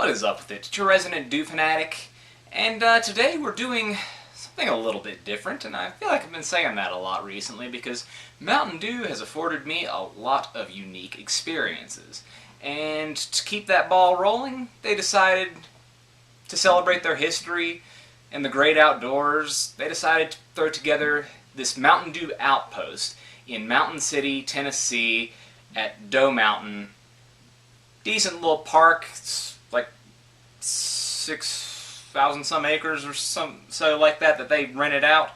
What is up with it? It's your resident Dew fanatic, and today we're doing something a little bit different, and I feel like I've been saying that a lot recently because Mountain Dew has afforded me a lot of unique experiences. And to keep that ball rolling, they decided to celebrate their history and the great outdoors. They decided to throw together this Mountain Dew Outpost in Mountain City, Tennessee at Doe Mountain. Decent little park. It's like 6,000 some acres or so like that they rented out,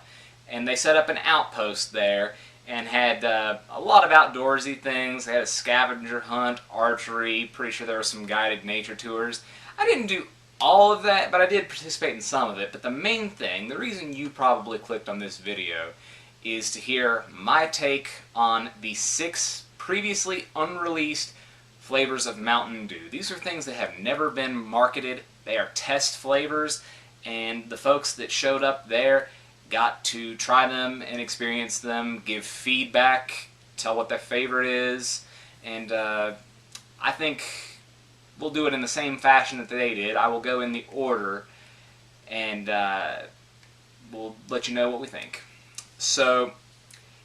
and they set up an outpost there and had a lot of outdoorsy things. They had a scavenger hunt, archery, pretty sure there were some guided nature tours. I didn't do all of that, but I did participate in some of it. But the main thing, the reason you probably clicked on this video, is to hear my take on the 6 previously unreleased flavors of Mountain Dew. These are things that have never been marketed. They are test flavors, and the folks that showed up there got to try them and experience them, give feedback, tell what their favorite is, and I think we'll do it in the same fashion that they did. I will go in the order, and we'll let you know what we think. So,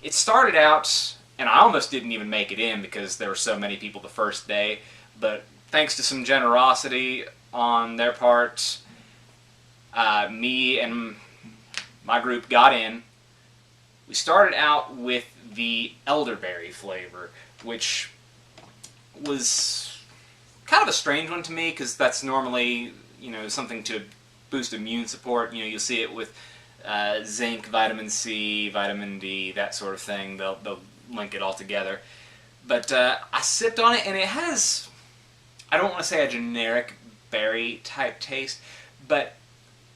it started out, and I almost didn't even make it in because there were so many people the first day, but thanks to some generosity on their part, me and my group got in. We started out with the elderberry flavor, which was kind of a strange one to me because that's normally, something to boost immune support. You'll see it with zinc, vitamin C, vitamin D, that sort of thing. They'll link it all together. But I sipped on it, and it has, I don't want to say a generic berry type taste, but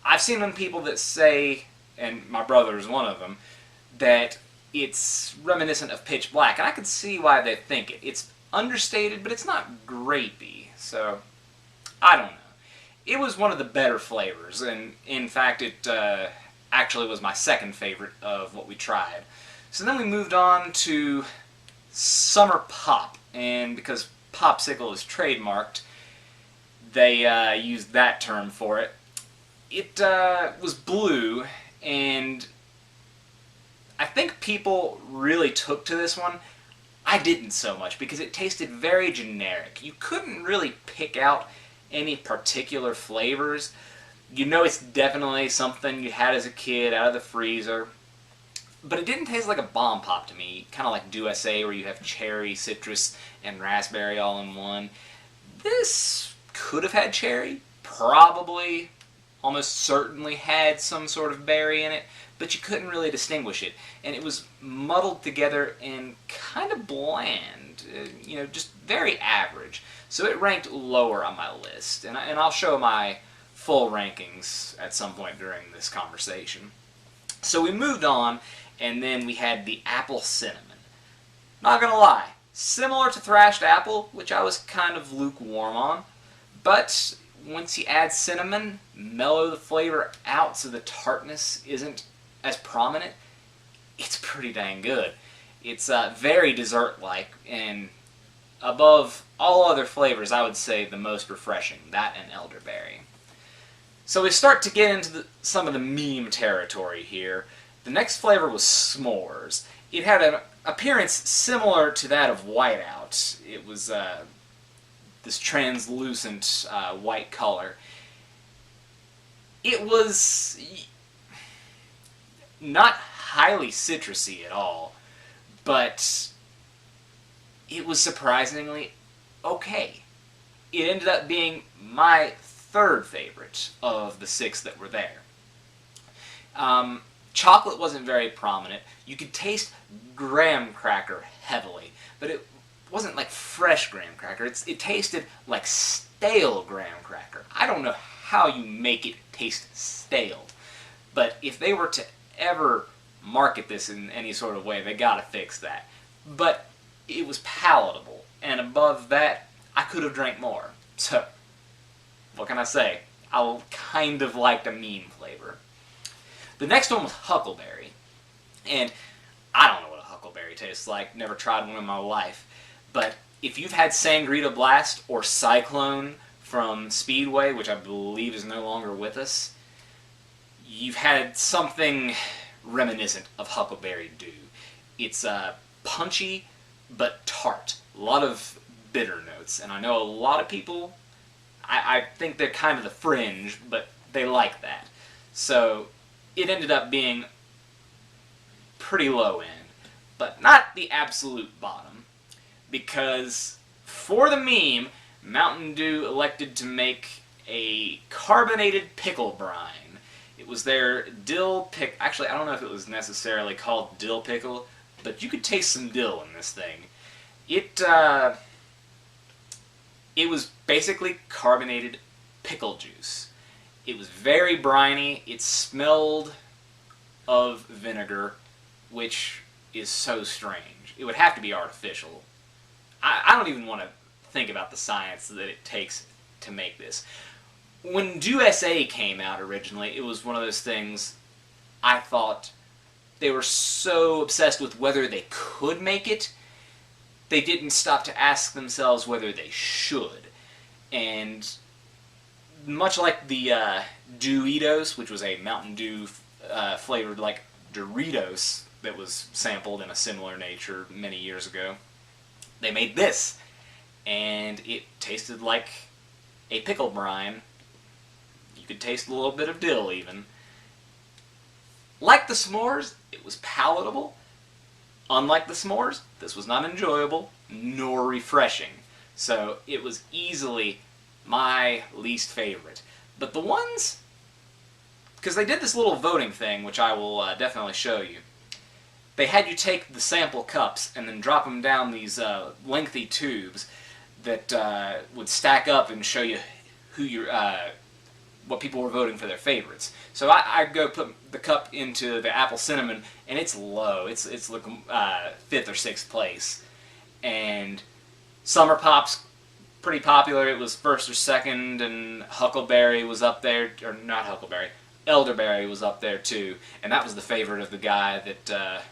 I've seen some people that say, and my brother is one of them, that it's reminiscent of Pitch Black, and I could see why they think it. It's understated, but it's not grapey, so I don't know. It was one of the better flavors, and in fact it actually was my second favorite of what we tried. So then we moved on to Summer Pop, and because popsicle is trademarked, they used that term for it. It was blue, and I think people really took to this one. I didn't so much because it tasted very generic. You couldn't really pick out any particular flavors. It's definitely something you had as a kid out of the freezer. But it didn't taste like a bomb pop to me, kind of like Dew SA, where you have cherry, citrus, and raspberry all in one. This could have had cherry, probably, almost certainly had some sort of berry in it, but you couldn't really distinguish it. And it was muddled together and kind of bland, just very average. So it ranked lower on my list, and I'll show my full rankings at some point during this conversation. So we moved on, and then we had the apple cinnamon. Not gonna lie, similar to thrashed apple, which I was kind of lukewarm on, but once you add cinnamon, mellow the flavor out so the tartness isn't as prominent, it's pretty dang good. It's very dessert-like, and above all other flavors, I would say the most refreshing, that and elderberry. So we start to get into some of the meme territory here. The next flavor was s'mores. It had an appearance similar to that of whiteout. It was this translucent white color. It was not highly citrusy at all, but it was surprisingly okay. It ended up being my third favorite of the 6 that were there. Chocolate wasn't very prominent. You could taste graham cracker heavily, but it wasn't like fresh graham cracker. It tasted like stale graham cracker. I don't know how you make it taste stale, but if they were to ever market this in any sort of way, they gotta fix that. But it was palatable, and above that, I could have drank more. So, what can I say? I kind of liked a meme flavor. The next one was huckleberry, and I don't know what a huckleberry tastes like, never tried one in my life, but if you've had Sangrita Blast or Cyclone from Speedway, which I believe is no longer with us, you've had something reminiscent of Huckleberry Dew. It's punchy but tart. A lot of bitter notes. And I know a lot of people, I think they're kind of the fringe, but they like that. So it ended up being pretty low end, but not the absolute bottom, because for the meme, Mountain Dew elected to make a carbonated pickle brine. It was their dill pick. Actually, I don't know if it was necessarily called dill pickle, but you could taste some dill in this thing. It was basically carbonated pickle juice. It was very briny. It smelled of vinegar, which is so strange. It would have to be artificial. I don't even want to think about the science that it takes to make this. When Dew SA came out originally, it was one of those things I thought they were so obsessed with whether they could make it, they didn't stop to ask themselves whether they should. And much like the Dewitos, which was a Mountain Dew flavored like Doritos that was sampled in a similar nature many years ago, they made this, and it tasted like a pickle brine. You could taste a little bit of dill even. Like the s'mores, it was palatable. Unlike the s'mores, this was not enjoyable nor refreshing. So it was easily my least favorite. But the ones, because they did this little voting thing, which I will definitely show you. They had you take the sample cups and then drop them down these lengthy tubes that would stack up and show you who your what people were voting for their favorites. So I go put the cup into the apple cinnamon, and it's low. It's like 5th or 6th place. And Summer Pop's pretty popular. It was 1st or 2nd, and Huckleberry was up there, or not Huckleberry, Elderberry was up there too. And that was the favorite of the guy that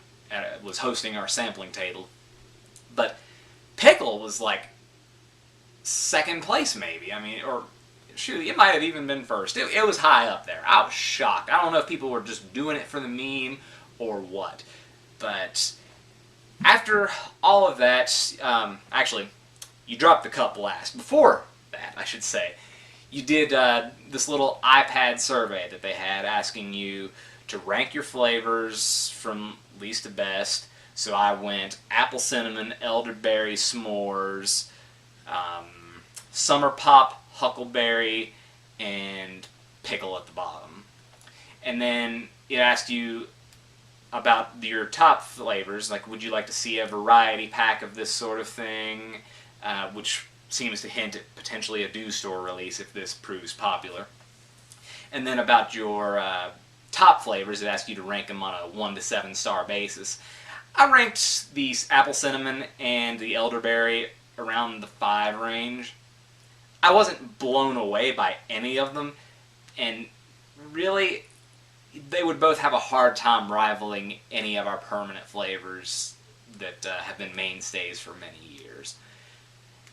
was hosting our sampling table. But Pickle was like 2nd place maybe. I mean, or shoot, it might have even been 1st. It was high up there. I was shocked. I don't know if people were just doing it for the meme or what. But after all of that, actually, you dropped the cup last. Before that, I should say, you did this little iPad survey that they had asking you to rank your flavors from least to best. So I went apple cinnamon, elderberry, s'mores, Summer Pop, Huckleberry, and Pickle at the bottom. And then it asked you about your top flavors, like would you like to see a variety pack of this sort of thing, which seems to hint at potentially a Dew Store release if this proves popular. And then about your top flavors, it asked you to rank them on a 1 to 7 star basis. I ranked these apple cinnamon and the elderberry around the 5 range. I wasn't blown away by any of them, and really, they would both have a hard time rivaling any of our permanent flavors that have been mainstays for many years.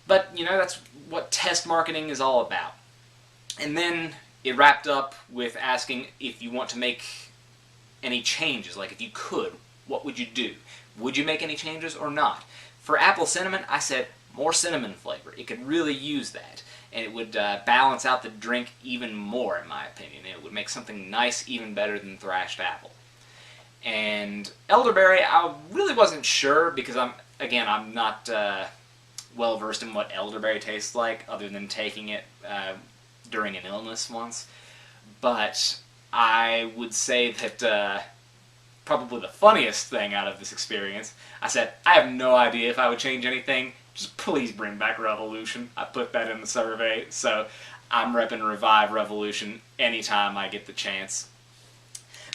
But, you know, that's what test marketing is all about. And then it wrapped up with asking if you want to make any changes, like if you could, what would you do? Would you make any changes or not? For apple cinnamon, I said more cinnamon flavor. It could really use that. And it would balance out the drink even more, in my opinion. It would make something nice even better than thrashed apple. And elderberry, I really wasn't sure because I'm not well versed in what elderberry tastes like, other than taking it during an illness once. But I would say that probably the funniest thing out of this experience, I said, I have no idea if I would change anything. Just please bring back Revolution. I put that in the survey, so I'm repping Revive Revolution anytime I get the chance.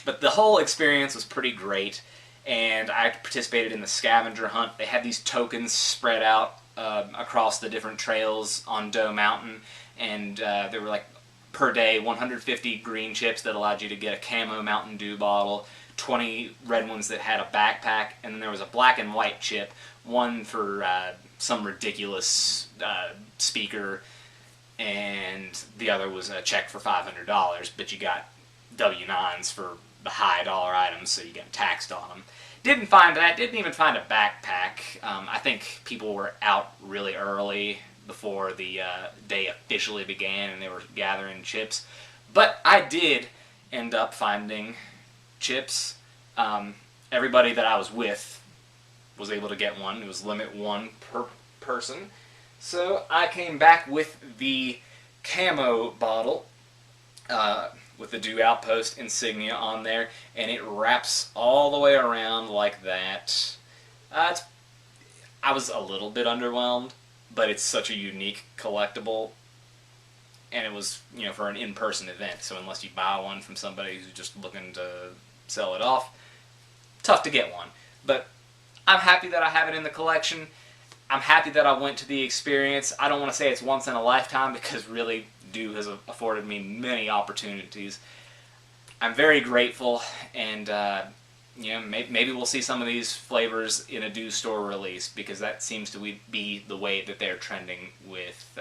But the whole experience was pretty great, and I participated in the scavenger hunt. They had these tokens spread out across the different trails on Doe Mountain, and there were like per day 150 green chips that allowed you to get a camo Mountain Dew bottle, 20 red ones that had a backpack, and then there was a black and white chip, one for some ridiculous speaker. and the other was a check for $500, but you got W-9s for the high dollar items, so you get taxed on them. Didn't find that. Didn't even find a backpack. I think people were out really early before the day officially began, and they were gathering chips. But I did end up finding chips. Everybody that I was with was able to get one. It was limit one per person. So I came back with the camo bottle with the Do Outpost insignia on there, and it wraps all the way around like that. I was a little bit underwhelmed, but it's such a unique collectible, and it was, for an in-person event, so unless you buy one from somebody who's just looking to sell it off, tough to get one. But I'm happy that I have it in the collection. I'm happy that I went to the experience. I don't want to say it's once in a lifetime, because really Do has afforded me many opportunities. I'm very grateful, and maybe we'll see some of these flavors in a Do store release, because that seems to be the way that they're trending with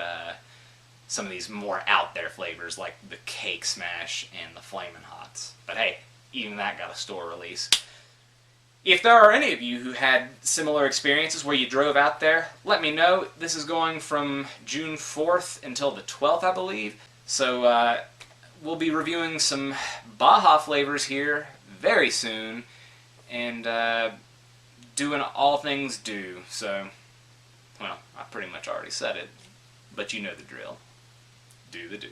some of these more out there flavors like the Cake Smash and the Flamin' Hots. But hey, even that got a store release. If there are any of you who had similar experiences where you drove out there, let me know. This is going from June 4th until the 12th, I believe. So we'll be reviewing some Baja flavors here very soon, and doing all things Do. So, well, I pretty much already said it, but you know the drill. Do the Do.